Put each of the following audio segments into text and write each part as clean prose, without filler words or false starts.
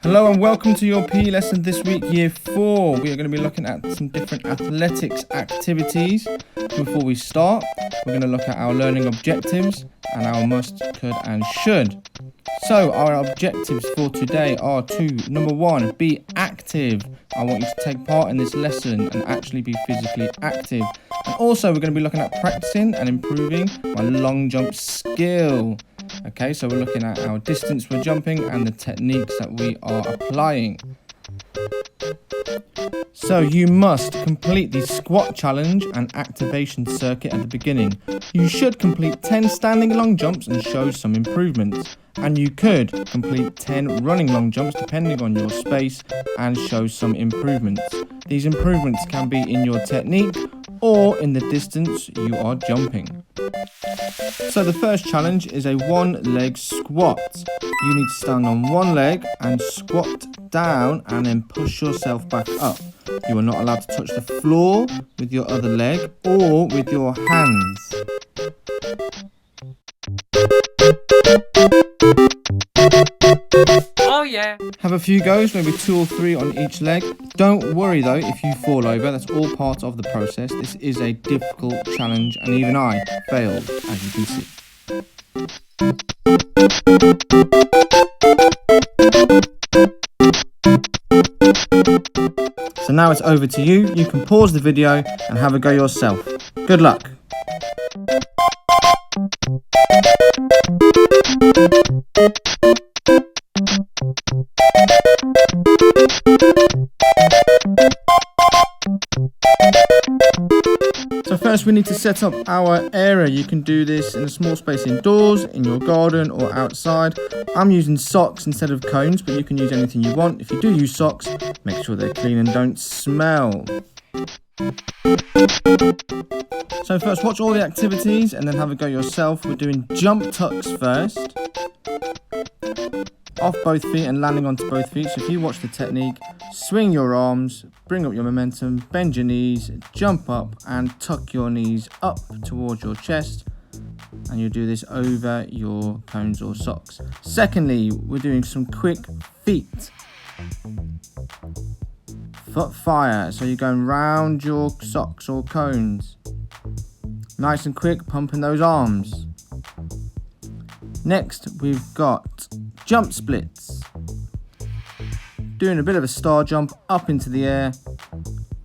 Hello and welcome to your PE lesson this week, year 4. We are going to be looking at some different athletics activities. Before we start, we're going to look at our learning objectives and our must, could and should. So our objectives for today are to, number 1, be active. I want you to take part in this lesson and actually be physically active. And also we're going to be looking at practicing and improving my long jump skill. Okay, so we're looking at our distance we're jumping and the techniques that we are applying. So you must complete the squat challenge and activation circuit at the beginning. You should complete 10 standing long jumps and show some improvements. And you could complete 10 running long jumps depending on your space and show some improvements. These improvements can be in your technique or in the distance you are jumping. So the first challenge is a one-leg squat. You need to stand on one leg and squat down and then push yourself back up. You are not allowed to touch the floor with your other leg or with your hands. Oh yeah. Have a few goes, maybe 2 or 3 on each leg. Don't worry though if you fall over, that's all part of the process. This is a difficult challenge and even I failed, as you can see. So now it's over to you. You can pause the video and have a go yourself. Good luck. So first we need to set up our area. You can do this in a small space indoors, in your garden or outside. I'm using socks instead of cones, but you can use anything you want. If you do use socks, make sure they're clean and don't smell. So first watch all the activities and then have a go yourself. We're doing jump tucks first. Off both feet and landing onto both feet. So if you watch the technique, swing your arms, bring up your momentum, bend your knees, jump up and tuck your knees up towards your chest. And you do this over your cones or socks. Secondly, we're doing some quick feet. Foot fire. So you're going round your socks or cones. Nice and quick, pumping those arms. Next, we've got jump splits. Doing a bit of a star jump up into the air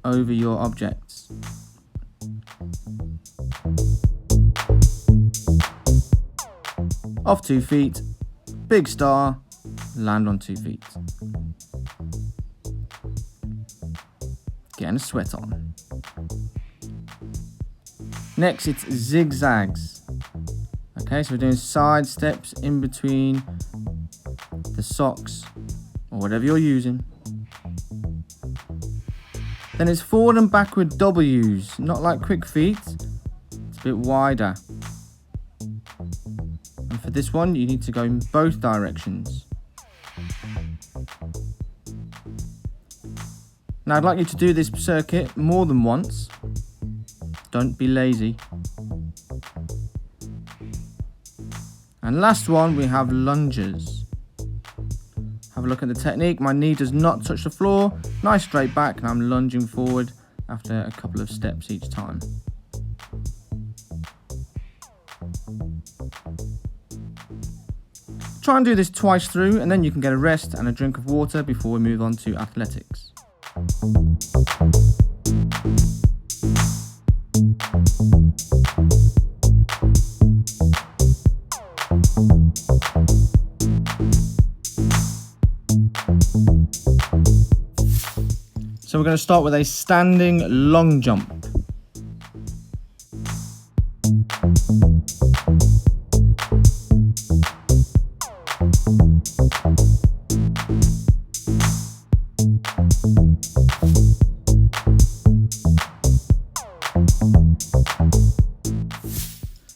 over your objects. Off 2 feet, big star, land on 2 feet. Getting a sweat on. Next, it's zigzags. Okay, so we're doing side steps in between the socks or whatever you're using. Then it's forward and backward W's, not like quick feet. It's a bit wider. And for this one, you need to go in both directions. Now I'd like you to do this circuit more than once. Don't be lazy. And last one, we have lunges. Have a look at the technique. My knee does not touch the floor. Nice straight back, and I'm lunging forward after a couple of steps each time. Try and do this twice through, and then you can get a rest and a drink of water before we move on to athletics. So we're going to start with a standing long jump.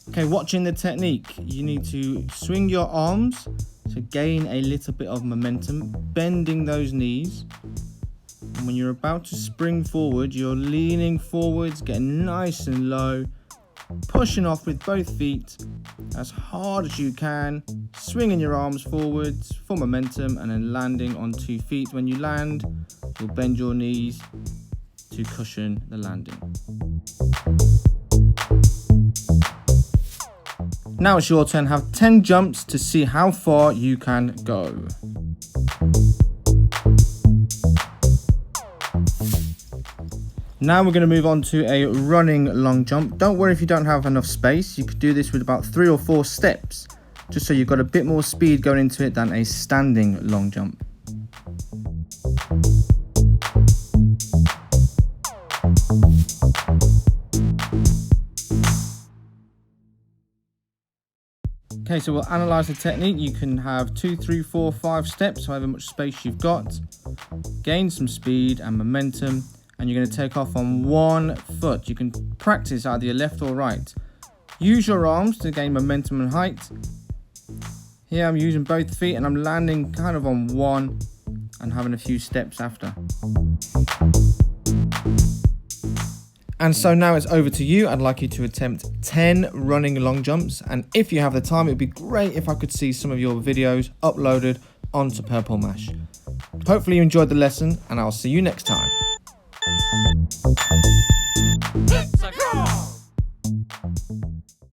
Okay, watching the technique, you need to swing your arms to gain a little bit of momentum, bending those knees. And when you're about to spring forward, you're leaning forwards, getting nice and low, pushing off with both feet as hard as you can, swinging your arms forwards for momentum, and then landing on 2 feet. When you land, you'll bend your knees to cushion the landing. Now it's your turn. Have 10 jumps to see how far you can go. Now we're going to move on to a running long jump. Don't worry if you don't have enough space. You could do this with about 3 or 4 steps, just so you've got a bit more speed going into it than a standing long jump. Okay, so we'll analyze the technique. You can have 2, 3, 4, 5 steps, however much space you've got. Gain some speed and momentum, and you're going to take off on 1 foot. You can practice either your left or right. Use your arms to gain momentum and height. Here I'm using both feet and I'm landing kind of on 1 and having a few steps after. And so now it's over to you. I'd like you to attempt 10 running long jumps, and if you have the time, it would be great if I could see some of your videos uploaded onto Purple Mash. Hopefully you enjoyed the lesson, and I'll see you next time.